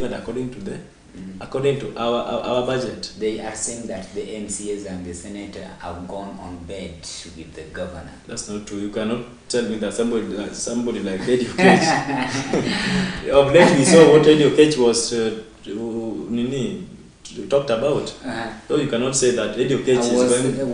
funded according to our budget. They are saying that the MCAs and the senator have gone on bed with the governor. That's not true. You cannot tell me that somebody like Eddie Okech. Of late we saw what Eddie Okech was talked about. So you cannot say that Eddie Okech is going.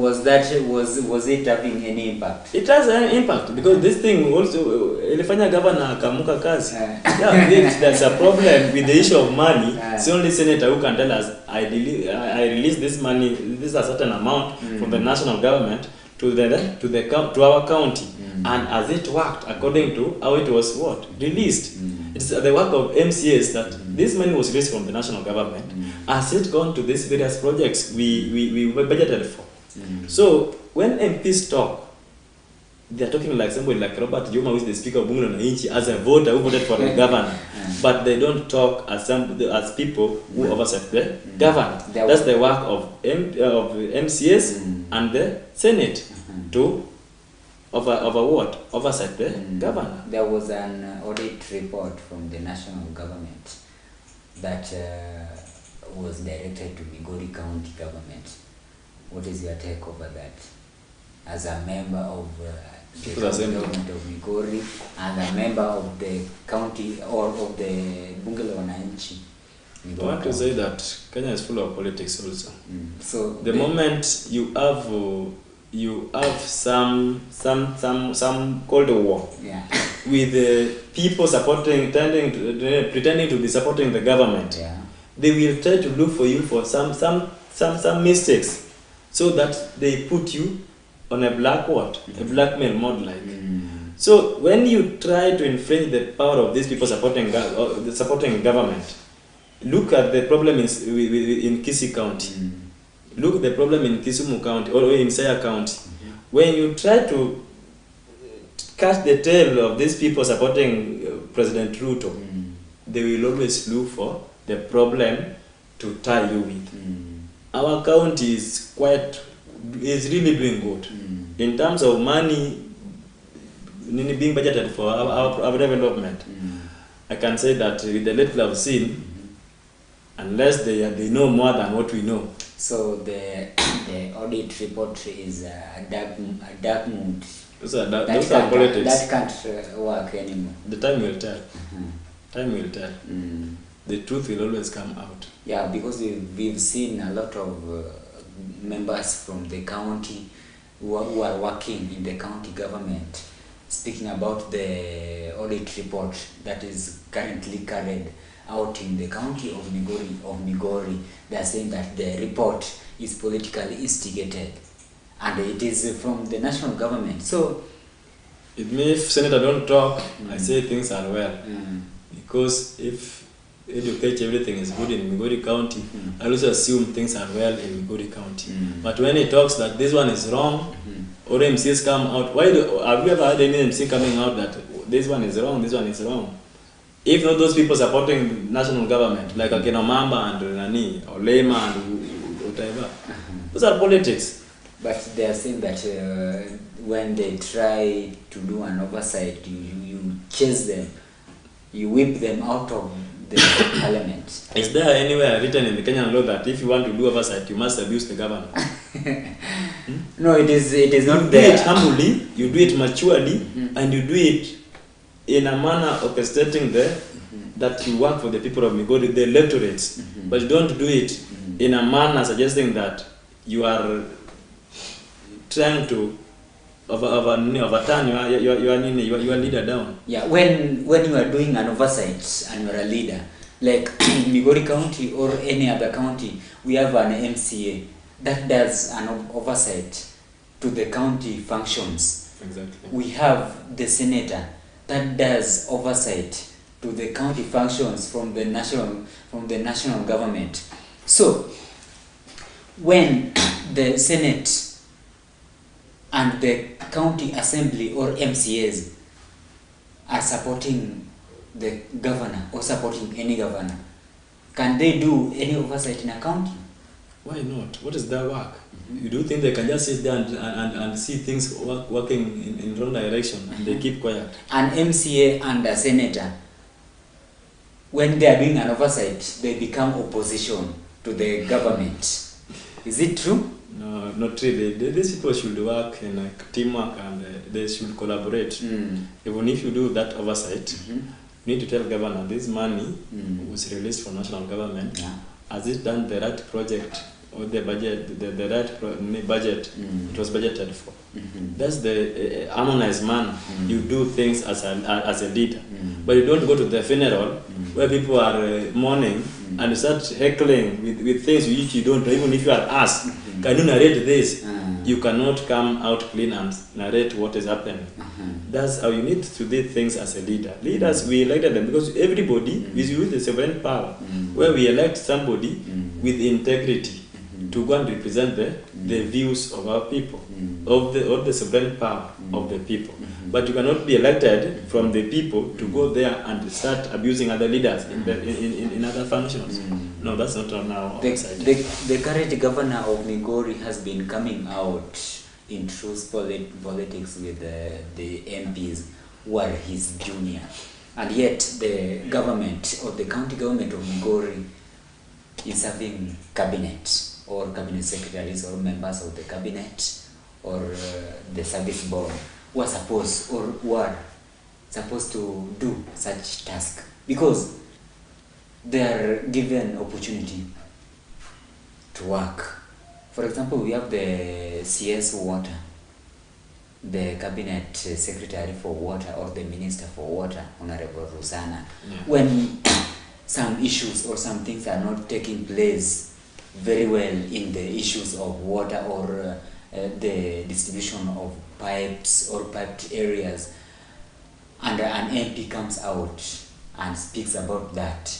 Was it having any impact? It has an impact because this thing also ilifanya governor akamuka kazi. Yeah, there's a problem with the issue of money. It's only senator who can tell us I release this money, this is a certain amount from the national government to our county, and as it worked according to how it was released. It's the work of MCAs that this money was raised from the national government. Has it gone to these various projects we budgeted for? So when MPs talk, they are talking like somebody like Robert Juma, who is the Speaker of Bunge la Wananchi, as a voter who voted for the governor, but they don't talk as people who oversight the governor. That's the work of MCAs and the Senate to oversight the governor. There was an audit report from the national government that was directed to Migori County government. What is your take over that? As a member of the government of Migori and a member of the county or of the Bunge la Wananchi. I want to say that Kenya is full of politics also. So the moment you have some Cold War with the people pretending to be supporting the government, they will try to look for you for some mistakes, so that they put you on a blackmail mode like. So when you try to infringe the power of these people supporting government, look at the problem in Kisii County. Look at the problem in Kisumu County or in Siaya County. When you try to catch the tail of these people supporting President Ruto, they will always look for the problem to tie you with. Our county is really doing good. In terms of money being budgeted for our development. I can say that with the little I've seen, unless they know more than what we know. So the audit report is a dark mood. Those are politics. That can't work anymore. The time will tell. Time will tell. The truth will always come out. Yeah, because we've seen a lot of members from the county who are working in the county government speaking about the audit report that is currently carried out in the county of Migori. They are saying that the report is politically instigated and it is from the national government. So it means if Senator don't talk, I say things are well. Because if educate everything is good in Migori County, I also assume things are well in Migori County. But when he talks that this one is wrong, or MCs come out, have you ever had any MC coming out that this one is wrong, this one is wrong? If not those people supporting national government, like Akina Mamba and Nani, or Lema and whatever, those are politics. But they are saying that when they try to do an oversight, you chase them, you whip them out of the parliament. Is there anywhere written in the Kenyan law that if you want to do oversight, you must abuse the government? No, it is not you there. You do it humbly, you do it maturely, and you do it in a manner orchestrating that you work for the people of Migori, the electorates. But you don't do it in a manner suggesting that you are trying to overturn your leader down. Yeah, when you are doing an oversight and you are a leader, like Migori County or any other county, we have an MCA that does an oversight to the county functions. Exactly. We have the senator that does oversight to the county functions from the national government. So when the Senate and the county assembly or MCAs are supporting the governor or supporting any governor, can they do any oversight in a county? Why not? What is their work? You do think they can just sit there and see things working in wrong direction and they keep quiet? An MCA and a senator when they are doing an oversight, they become opposition to the government. Is it true? No, not really. These people should work in like teamwork, and they should collaborate. Even if you do that oversight, you need to tell governor this money was released for national government. Has it done the right project or the budget, the right budget it was budgeted for? That's the harmonized manner. You do things as a leader, but you don't go to the funeral where people are mourning and you start heckling with things which you don't. Even if you are asked, can you narrate this? You cannot come out clean and narrate what is happening. That's how you need to do things as a leader. Leaders, we elected them because everybody is with the sovereign power, where we elect somebody with integrity to go and represent the views of our people, of the sovereign power of the people. But you cannot be elected from the people to go there and start abusing other leaders in other functions. No, that's not on our side. The current governor of Migori has been coming out in truth politics with the MPs who are his junior. And yet the government or the county government of Migori is having cabinet or cabinet secretaries or members of the cabinet or the service board who are supposed to do such task because they are given opportunity to work. For example, we have the CS water, the cabinet secretary for water or the minister for water, Honorable Rosanna. When some issues or some things are not taking place very well in the issues of water or the distribution of pipes or piped areas, and an MP comes out and speaks about that,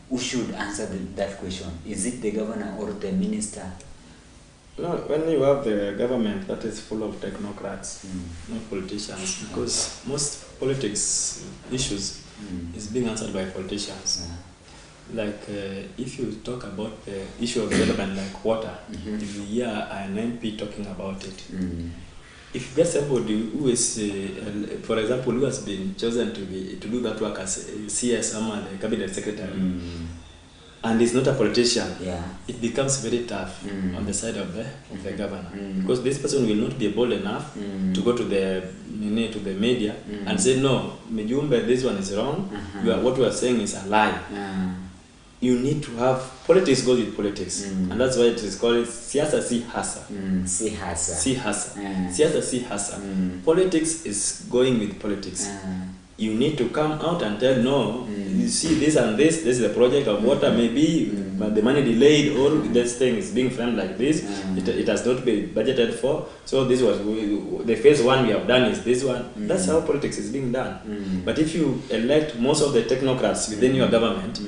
who should answer that question? Is it the governor or the minister? No, when you have the government that is full of technocrats, not politicians, because most politics issues is being answered by politicians. Like if you talk about the issue of development like water, if you hear an MP talking about it, if you get somebody who is, for example, who has been chosen to do that work as CS or the cabinet secretary, and is not a politician, it becomes very tough on the side of the governor, because this person will not be bold enough to go to the media and say, no, Mijumbe, this one is wrong. What we are saying is a lie. You need to have politics goes with politics, and that's why it is called siasa si hasa. Si hasa. Siasa si hasa. Politics is going with politics. You need to come out and tell, no, you see this and this is the project of water, maybe but the money delayed, or this thing is being framed like this, it has not been budgeted for, so this was the phase one we have done is this one. That's how politics is being done. But if you elect most of the technocrats within your government,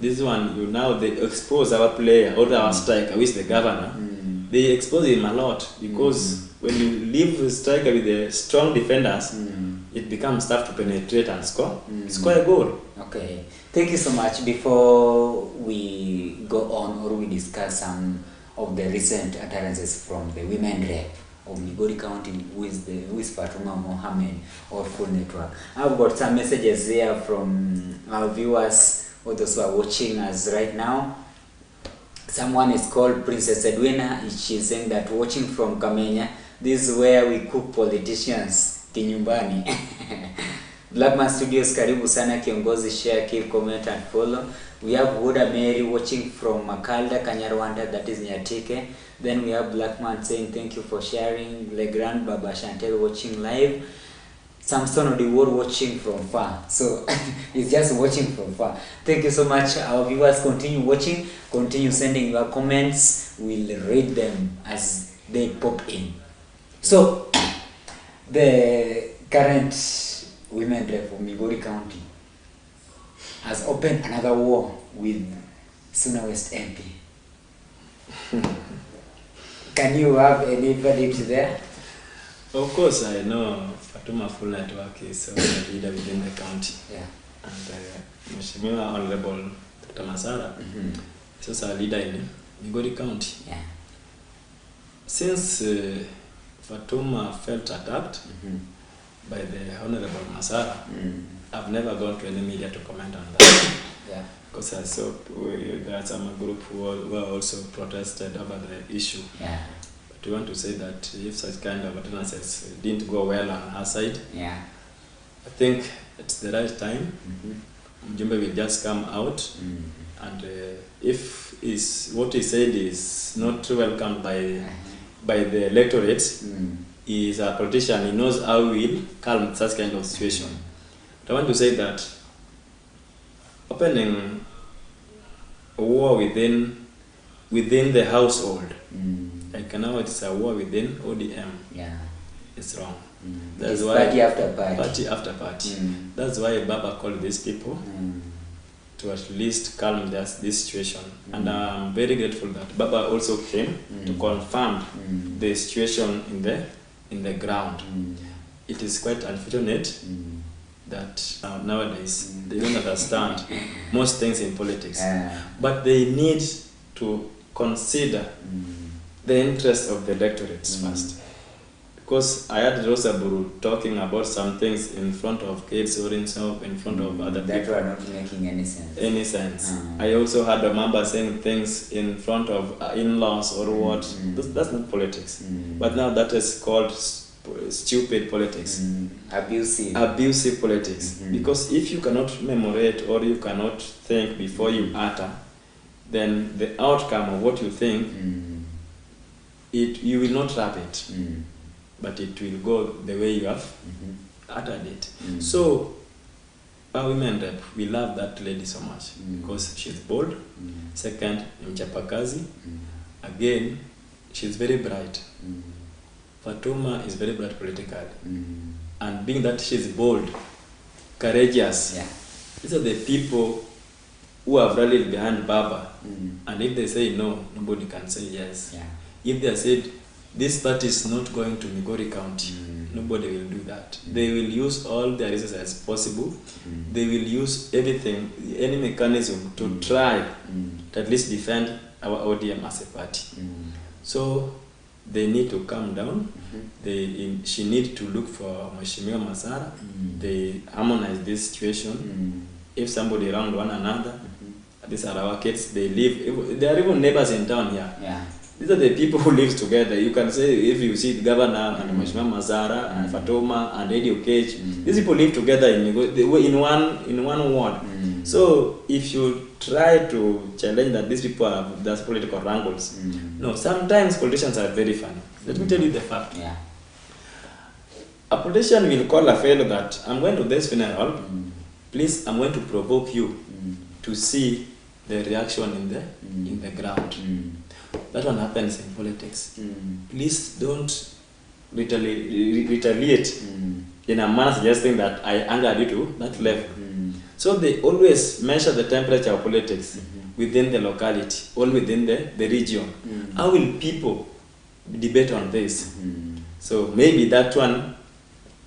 this one, they expose our player or our striker, who is the governor. They expose him a lot, because when you leave the striker with the strong defenders, it becomes tough to penetrate and score a goal. Okay, thank you so much. Before we go on or we discuss some of the recent utterances from the women rep of Migori County, who is Fatuma Mohammed, or Full Network, I've got some messages here from our viewers, or those who are watching us right now. Someone is called Princess Edwina. She's saying that watching from Kamenya, this is where we cook politicians kinyumbani. Blackman Studios, karibu sana kiongozi, share, keep, comment and follow. We have Huda Mary watching from Makalda, Kanyarwanda, that is Nyatike. Then we have Blackman saying thank you for sharing. Legrand Baba Chantel watching live. Samson of the world watching from far. So he's just watching from far. Thank you so much. Our viewers, continue watching, continue sending your comments. We'll read them as they pop in. So the current women rep of Migori County has opened another war with Suna West MP. Can you have any verdict there? Of course, I know Fatuma Full Network is a leader within the county. And Mheshimiwa Honorable Dr. Masara is also a leader in Migori County. Since Fatuma felt attacked by the Honorable Masara, I've never gone to any media to comment on that. Yeah. Because I saw there are some group who also protested over the issue. Yeah. But we want to say that if such kind of utterances didn't go well on her side, Yeah. I think it's the right time. Mjumbe will just come out, and if what he said is not welcomed by the electorate, he is a politician. He knows how he will calm such kind of situation. But I want to say that opening a war within the household, like now it's a war within ODM. Yeah. It's wrong. That's why party after party. Party after party. That's why Baba called these people to at least calm this situation. And I'm very grateful that Baba also came to confirm the situation in the ground. It is quite unfortunate that nowadays they don't understand most things in politics. But they need to consider the interest of the electorates first. Because I had Rosa Buru talking about some things in front of kids or in front of other people. That were not making any sense. I also had a member saying things in front of in-laws or what. That's not politics. But now that is called stupid politics. Abusive politics. Because if you cannot memorate or you cannot think before you utter, then the outcome of what you think, you will not wrap it. But it will go the way you have uttered it. So, our women rep, we love that lady so much because she's bold. Second, mchapakazi. Again, she's very bright. Fatuma is very bright politically. And being that she's bold, courageous, these are the people who have rallied behind Baba. And if they say no, nobody can say yes. If they said, this party is not going to Migori County, nobody will do that. They will use all their resources as possible. They will use everything, any mechanism to try to at least defend our ODM as a party. So they need to calm down. She needs to look for Mheshimiwa Masara. They harmonize this situation. If somebody around one another, these are our kids, they live, they are even neighbors in town here. These are the people who live together. You can say, if you see the governor and Mheshimiwa Mazara and Fatoma and Eddie Okech, these people live together in one ward. So if you try to challenge that these people have those political wrangles, no, sometimes politicians are very funny. Let me tell you the fact. A politician will call a fellow that, I'm going to this funeral, please, I'm going to provoke you to see the reaction in the ground. That one happens in politics. Please don't retaliate in a manner suggesting that I angered you to that level. So they always measure the temperature of politics within the locality or within the region. How will people debate on this? So maybe that one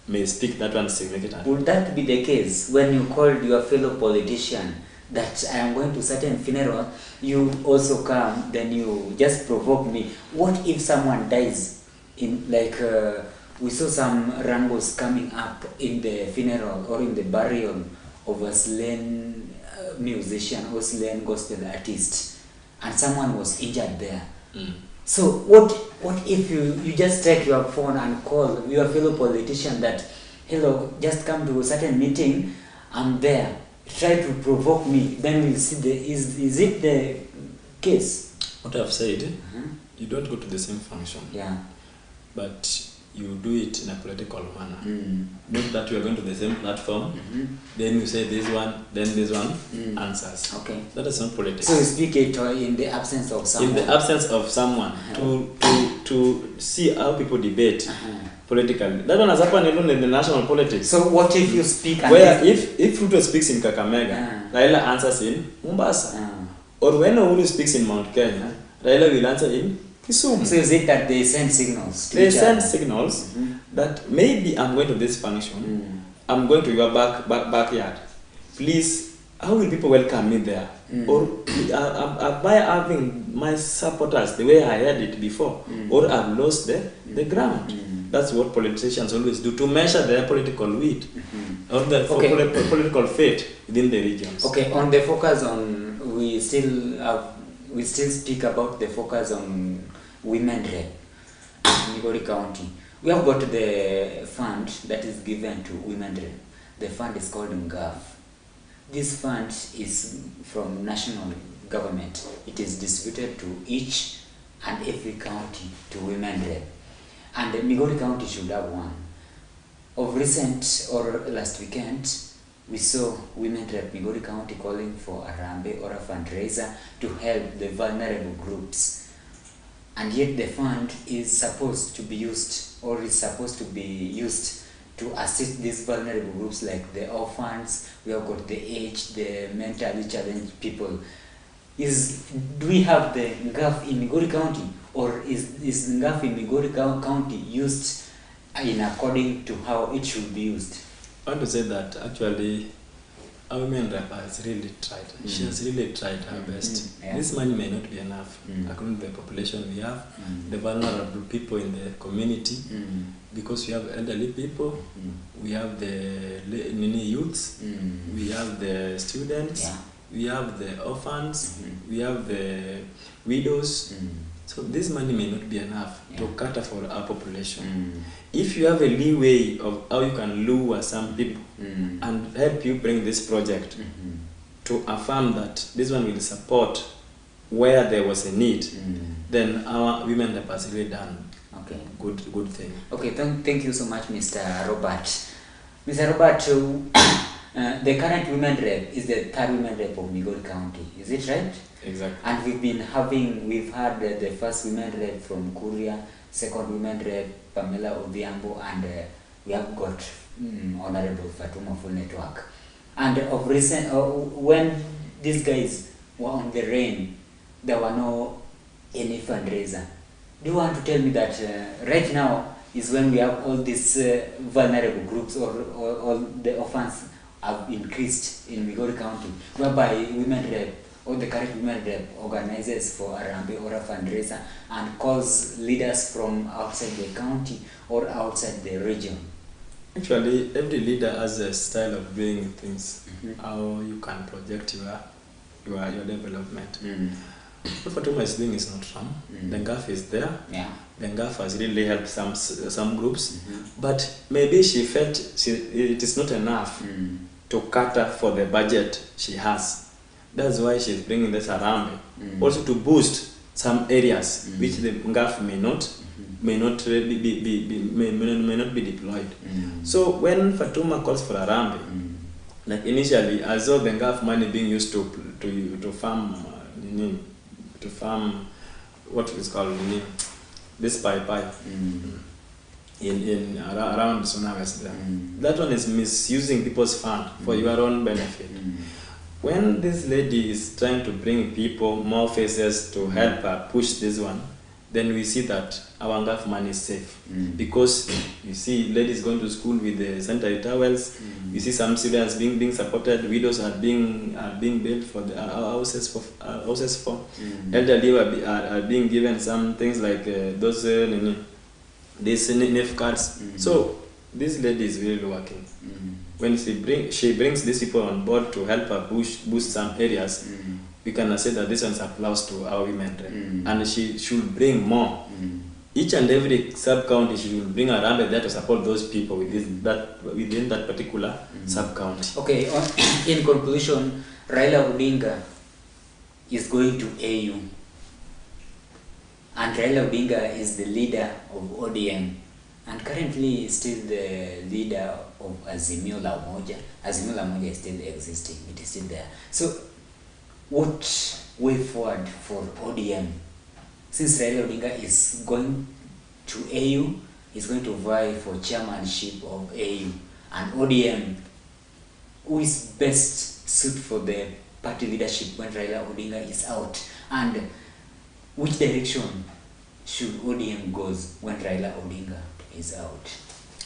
may speak that one significant. Would that be the case when you called your fellow politician that I am going to certain funeral, you also come, then you just provoke me? What if someone dies in, like, we saw some wrangles coming up in the funeral or in the burial of a slain musician or slain gospel artist, and someone was injured there. So what if you just take your phone and call your fellow politician that, hello, just come to a certain meeting, I'm there, try to provoke me, then we'll see is it the case? What I've said, you don't go to the same function, but you do it in a political manner. Not that you are going to the same platform, then you say this one, then this one answers. Okay. That is not politics. So you speak it in the absence of someone. In the absence of someone, to see how people debate politically. That one has happened even in the national politics. So what if you speak and where if Ruto speaks in Kakamega, Raila answers in Mombasa. Or when Uhuru speaks in Mount Kenya, Raila will answer in Kisumu. So is it that they send signals? They send signals that maybe I'm going to this function, I'm going to your backyard. Please, how will people welcome me there? Or by having my supporters the way I had it before, or I've lost the ground. That's what politicians always do, to measure their political weight. or the political fate within the regions. Okay, on the focus on, we still speak about the focus on women rep in Migori County. We have got the fund that is given to women rep. The fund is called NGAF. This fund is from national government. It is distributed to each and every county to women rep. And Migori County should have one. Of recent or last weekend, we saw women rep Migori County calling for a rambe or a fundraiser to help the vulnerable groups. And yet the fund is supposed to be used to assist these vulnerable groups like the orphans. We have got the aged, the mentally challenged people. Do we have the NGAF in Migori County, or is NGAF in Migori County used in according to how it should be used? I want to say that actually our women rep has really tried. She has really tried her best. Yeah. This money may not be enough according to the population we have, the vulnerable people in the community, because we have elderly people, we have the youths, we have the students, we have the orphans, we have the widows. So this money may not be enough to cater for our population. If you have a leeway of how you can lure some people and help you bring this project to affirm that this one will support where there was a need, then our women rep has really done good thing. Okay, thank you so much, Mr. Robert. Mr. Robert, the current women rep is the third women rep of Migori County. Is it right? Exactly. And we've had the first women rep from Kuria, second women rep Pamela Odhiambo, and we have got Honorable Fatuma Full Network. And of recent, when these guys were on the reign, there were no any fundraiser. Do you want to tell me that right now is when we have all these vulnerable groups, or all the orphans have increased in Migori County, whereby women rep or the current women rep organizes for a rambe or a fundraiser and calls leaders from outside the county or outside the region? Actually, every leader has a style of doing things, how you can project your development. What Fatuma is doing is not wrong. The NGAF is there. The NGAF has really helped some groups, but maybe she felt it is not enough to cater for the budget she has. That's why she's bringing this around, also to boost some areas which the NGAF may not be deployed. So when Fatuma calls for a rambe, like initially, as though the NGAF money being used to farm what is called this pipe in around Sonawest there. That one is misusing people's fund for your own benefit. When this lady is trying to bring people, more faces to help her push this one, then we see that our NGAF money is safe. Because you see ladies going to school with the sanitary towels, you see some students being supported, widows are being built for the houses for elderly are being given some things like those these NF cards. So this lady is really working. When she brings these people on board to help her boost some areas, we can say that this one's applause to our women rep. And she should bring more. Each and every sub-county, she will bring a rambe there to support those people within that particular sub-county. Okay, in conclusion, Raila Odinga is going to AU. And Raila Odinga is the leader of ODM. And currently is still the leader of Azimio La Umoja. Azimio La Umoja is still existing. It is still there. So, what way forward for ODM? Since Raila Odinga is going to AU, he's going to vie for chairmanship of AU. And ODM, who is best suited for the party leadership when Raila Odinga is out? And which direction should ODM goes when Raila Odinga is out?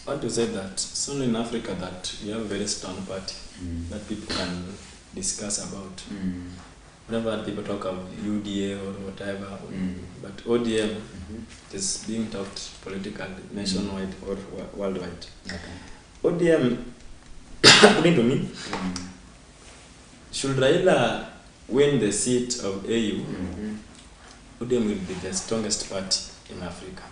I want to say that it's only in Africa that we have a very strong party that people can discuss about. Whenever people talk of UDA or whatever, but ODM is being talked politically, nationwide or worldwide. ODM according to me, should Raila win the seat of AU, ODM will be the strongest party in Africa.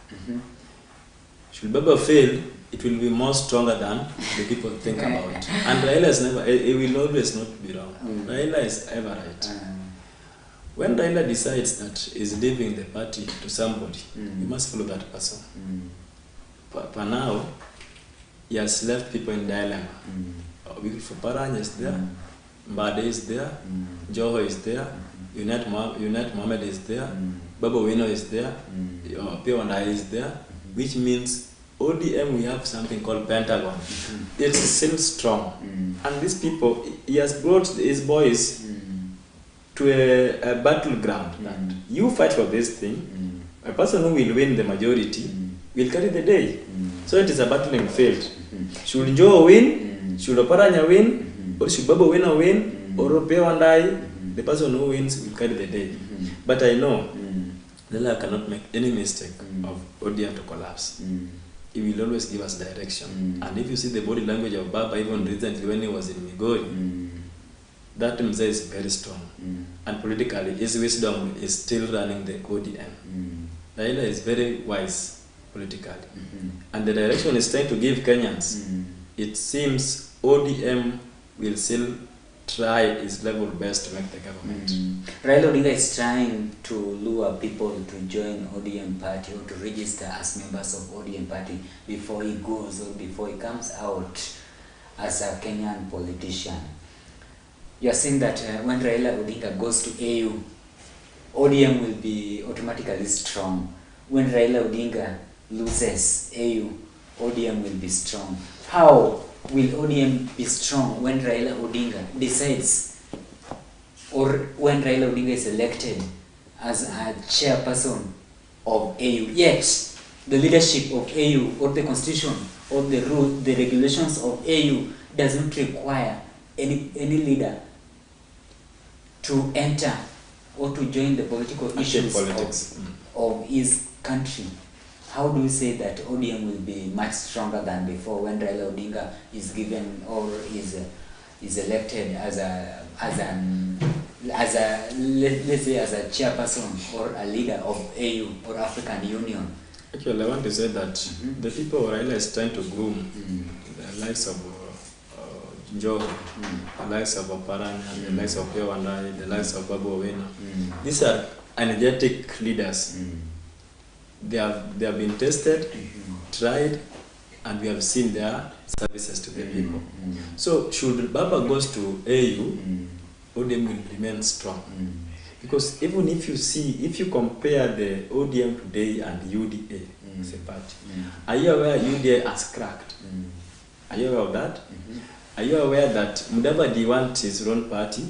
Should Baba fail, it will be more stronger than the people think about. And Raila is never, it will always not be wrong. Raila is ever right. When Raila decides that he's leaving the party to somebody, you must follow that person. For now, he has left people in dilemma. For Paranya is there, Mbade is there, Joho is there, Unite Mohammed is there, Baba Wino is there, P1I is there, which means ODM, we have something called Pentagon. It's still strong. And these people, he has brought his boys to a battleground. That you fight for this thing, a person who will win the majority will carry the day. So it is a battling field. Should Joe win? Should Oparanya win? Or should Baba Wino win? Or P1I? The person who wins will carry the day. But I know Raila cannot make any mistake of ODM to collapse. He will always give us direction. And if you see the body language of Baba, even recently when he was in Migori, that Mzee is very strong. And politically, his wisdom is still running the ODM. Raila is very wise politically. And the direction is trying to give Kenyans. It seems ODM will still try his level best to make the government. Raila Odinga is trying to lure people to join ODM party or to register as members of ODM party before he goes or before he comes out as a Kenyan politician. You are saying that when Raila Odinga goes to AU, ODM will be automatically strong. When Raila Odinga loses AU, ODM will be strong. How will ODM be strong when Raila Odinga decides, or when Raila Odinga is elected as a chairperson of AU, yet the leadership of AU or the constitution or the rules, the regulations of AU doesn't require any leader to enter or to join the political issues of his country? How do you say that ODM will be much stronger than before when Raila Odinga is given or is elected as a let's say as a chairperson or a leader of AU or African Union? Actually, I want to say that the people Raila is trying to groom, the likes of Joe, the likes of Oparanya, the likes of P1I, the likes of Baba Wino, these are energetic leaders. They have been tested, tried, and we have seen their services to the people. So should Baba goes to AU, ODM will remain strong. Because even if you compare the ODM today and UDA as a party, are you aware UDA has cracked? Are you aware of that? Are you aware that Mudavadi wants his own party,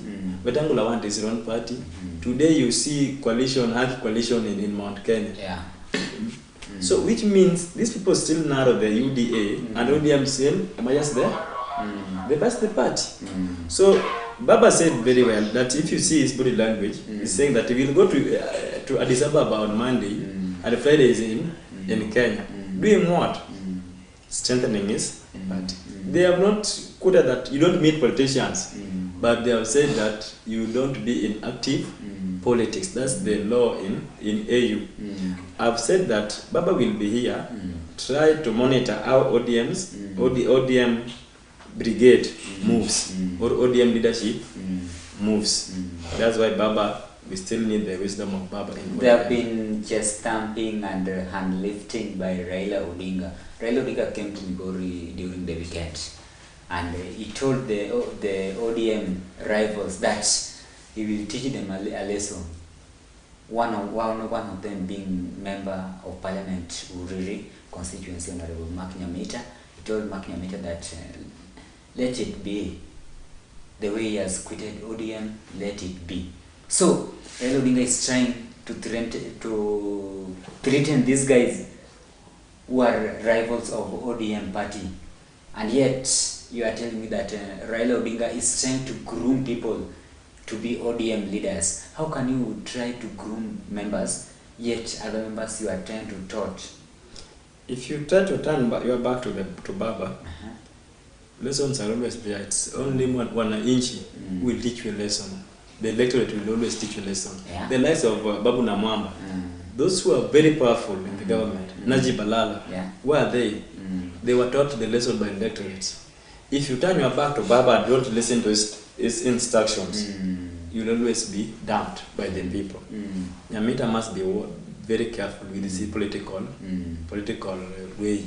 Wetangula wants his own party? Today you see hard coalition in Mount Kenya. So which means these people still narrow the UDA and ODM still, am I just there? They passed the party. So Baba said very well that if you see his body language, he's saying that he will go to Addis Ababa on Monday and Friday is in Kenya. Doing what? Strengthening his party. They have not quoted that you don't meet politicians, but they have said that you don't be in active politics. That's the law in AU. I've said that Baba will be here, try to monitor how ODM brigade moves, or ODM leadership moves. That's why Baba, we still need the wisdom of Baba. There have been chest stamping and hand lifting by Raila Odinga. Raila Odinga came to Migori during the weekend, and he told the ODM rivals that he will teach them a lesson. One of them being member of Parliament Uriri constituency, Honorable Mark Nyamita. He told Mark Nyamita that let it be. The way he has quitted ODM, let it be. So Raila Odinga is trying to threaten these guys who are rivals of ODM party, and yet you are telling me that Raila Odinga is trying to groom people to be ODM leaders. How can you try to groom members, yet other members you are trying to taught? If you try to turn your back to Baba, lessons are always there. It's only one inch will teach you a lesson. The electorate will always teach you a lesson. Yeah. The likes of Babu Namwamba, those who are very powerful in the government, Najib Balala, where are they? They were taught the lesson by electorates. If you turn your back to Baba and don't listen to his instructions, you'll always be dumped by the people. Nyamita must be very careful with his political way,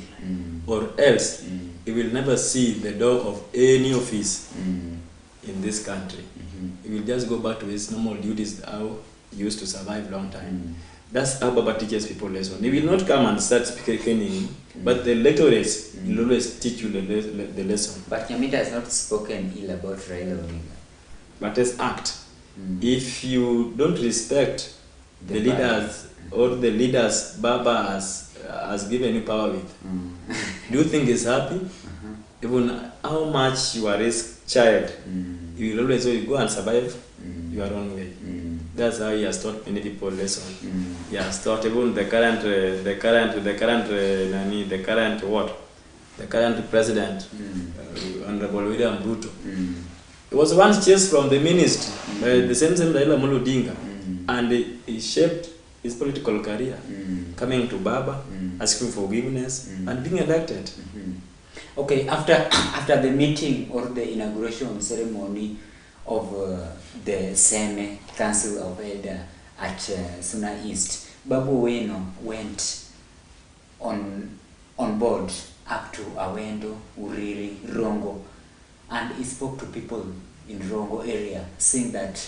or else he will never see the door of any office in this country. He will just go back to his normal duties, how he used to survive long time. That's how Baba teaches people lesson. He will not come and start speaking, but the electorates will always teach you the lesson. But Nyamita has not spoken ill about Raila Odinga. But as act, if you don't respect the leaders or the leaders Baba has given you power with, do you think he's happy? Even how much you are his child, you will always go and survive your own way. That's how he has taught many people lesson. He has taught even the current president, Honorable William Ruto. He was once chased from the ministry by the same Raila Amolo Odinga, and he shaped his political career, coming to Baba, asking for forgiveness, and being elected. Okay, after the meeting or the inauguration ceremony of the Seme Council of Elder at Suna East, Babu Owino went on board up to Awendo, Uriri, Rongo, and he spoke to people in Rongo area, saying that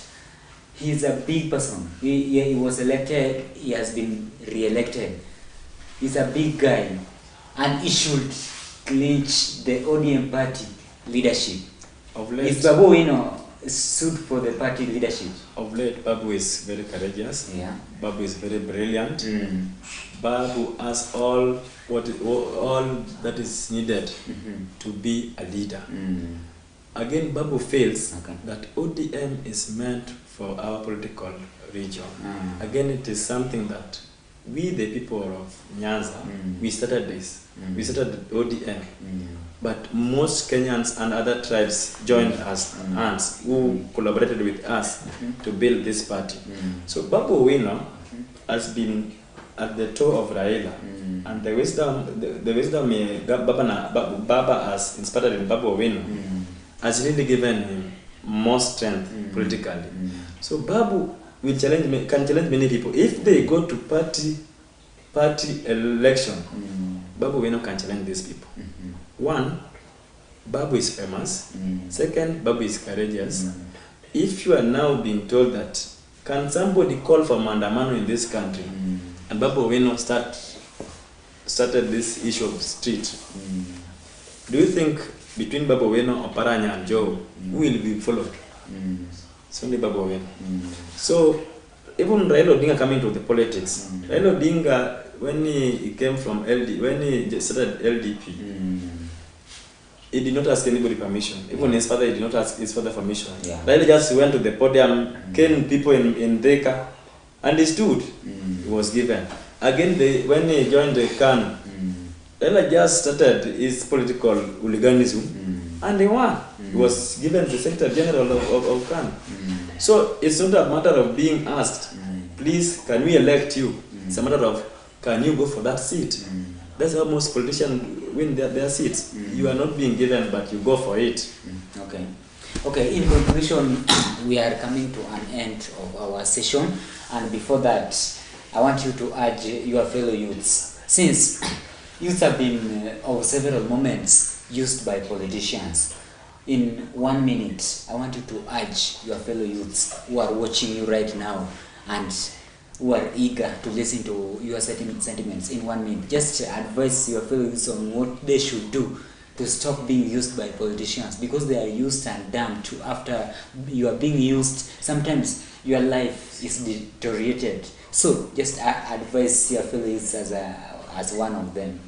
he is a big person. He was elected, he has been re-elected. He's a big guy, and he should clinch the ODM party leadership. Of late, if Babu Owino stood for the party leadership. Of late, Babu is very courageous. Yeah. Babu is very brilliant. Babu has all that is needed to be a leader. Again, Babu feels that ODM is meant for our political region. Again, it is something that we, the people of Nyanza, we started this. We started ODM. But most Kenyans and other tribes joined us, who collaborated with us to build this party. So Babu Owino has been at the toe of Raila, and the wisdom Baba has inspired in Babu Owino has really given him more strength politically. So Babu will can challenge many people. If they go to party election, Babu Owino can challenge these people. One, Babu is famous. Second, Babu is courageous. If you are now being told that, can somebody call for Mandamano in this country? And Babu Owino started this issue of street. Do you think between Babu Owino, Oparanya and Joe, who will be followed? It's only Babu Owino. So even Raila Odinga coming to the politics, Raila Odinga, when he came from when he started LDP, he did not ask anybody permission. Even his father, he did not ask his father permission. Raila just went to the podium, came people in Dhaka, and he stood. He was given. Again, when he joined the CAN, Raila just started his political hooliganism, and he won. He was given the Secretary General of CAN. So it's not a matter of being asked, please, can we elect you? It's a matter of, can you go for that seat? That's how most politicians win their seats. You are not being given, but you go for it. Okay, in conclusion, we are coming to an end of our session. And before that, I want you to urge your fellow youths. Since youths have been of several moments used by politicians, in 1 minute, I want you to urge your fellow youths who are watching you right now and who are eager to listen to your sentiments in 1 minute. Just advise your fellow youths on what they should do to stop being used by politicians, because they are used and damned to. After you are being used, sometimes your life is deteriorated. So just advise your fellow youths as one of them.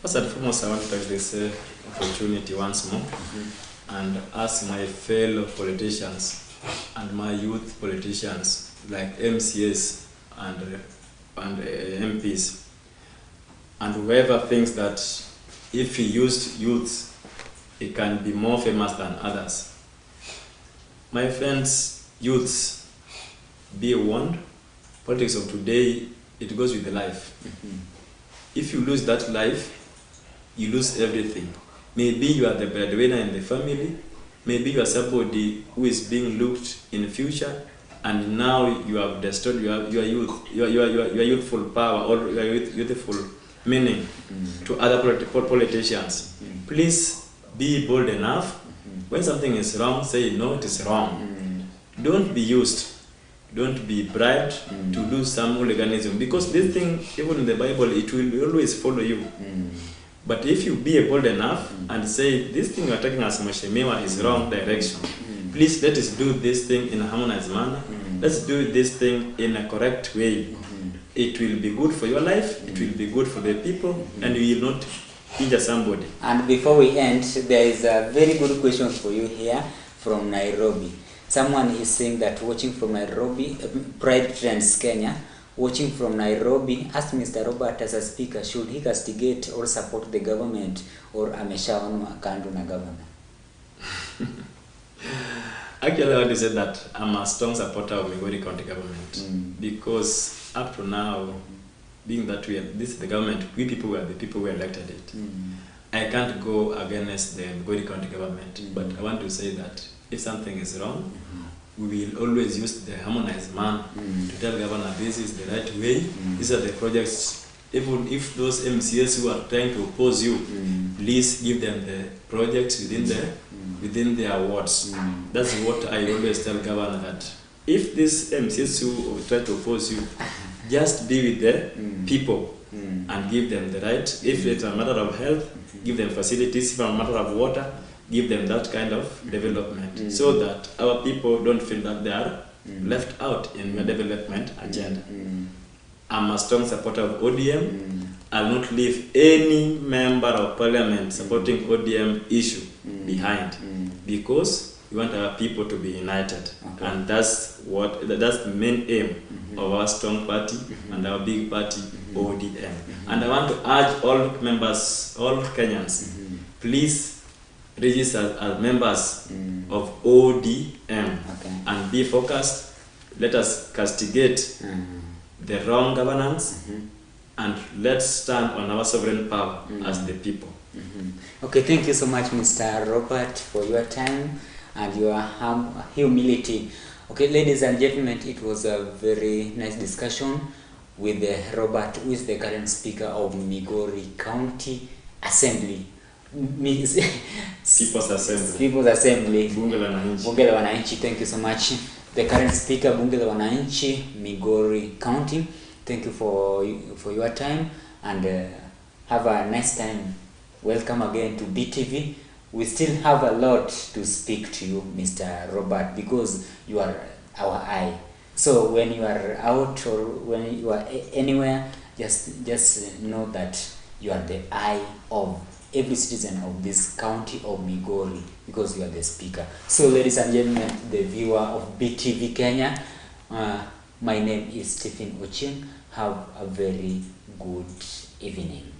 First and foremost, I want to take this opportunity once more and ask my fellow politicians and my youth politicians like MCAs and MPs and whoever thinks that if he used youths it can be more famous than others. My friends, youths, be warned. Politics of today, it goes with the life. If you lose that life, you lose everything. Maybe you are the breadwinner in the family. Maybe you are somebody who is being looked in the future, and now you have destroyed your youthful power or your youthful meaning to other politicians. Please be bold enough. When something is wrong, say no, it is wrong. Don't be used. Don't be bribed to do some hooliganism, because this thing, even in the Bible, it will always follow you. But if you be bold enough and say, this thing you are taking as Mheshimiwa is wrong direction, please let us do this thing in a harmonized manner. Let's do this thing in a correct way. It will be good for your life, it will be good for the people, and you will not injure somebody. And before we end, there is a very good question for you here from Nairobi. Someone is saying that watching from Nairobi, Pride Trends Kenya, watching from Nairobi, asked Mr. Robert as a speaker, should he castigate or support the government, or ameshaonwa kando na governor? Actually, I want to say that I'm a strong supporter of Migori County government, because up to now, being that this is the government, we people were the people who elected it. I can't go against the Migori County government, but I want to say that if something is wrong, we will always use the harmonized man to tell governor this is the right way, these are the projects. Even if those MCS who are trying to oppose you, please give them the projects within their wards. That's what I always tell governor, that if this MCS who try to oppose you, just be with the people and give them the right. If it's a matter of health, give them facilities. If it's a matter of water, give them that kind of development, so that our people don't feel that they are left out in the development agenda. I'm a strong supporter of ODM. I'll not leave any member of parliament supporting ODM issue behind, because we want our people to be united, and that's the main aim of our strong party and our big party, ODM. And I want to urge all members, all Kenyans, please register as members of ODM and be focused. Let us castigate the wrong governance and let's stand on our sovereign power as the people. Okay, thank you so much, Mr. Robert, for your time and your humility. Okay, ladies and gentlemen, it was a very nice discussion with Robert, who is the current speaker of Migori County Assembly. People's Assembly. Bunge la Wananchi. Bunge la Wananchi, thank you so much. The current speaker, Bunge la Wananchi, Migori County. Thank you for your time, and have a nice time. Welcome again to BTV. We still have a lot to speak to you, Mr. Robert, because you are our eye. So when you are out or when you are anywhere, just know that you are the eye of every citizen of this county of Migori, because you are the speaker. So ladies and gentlemen, the viewer of BTV Kenya, my name is Stephen Ochieng. Have a very good evening.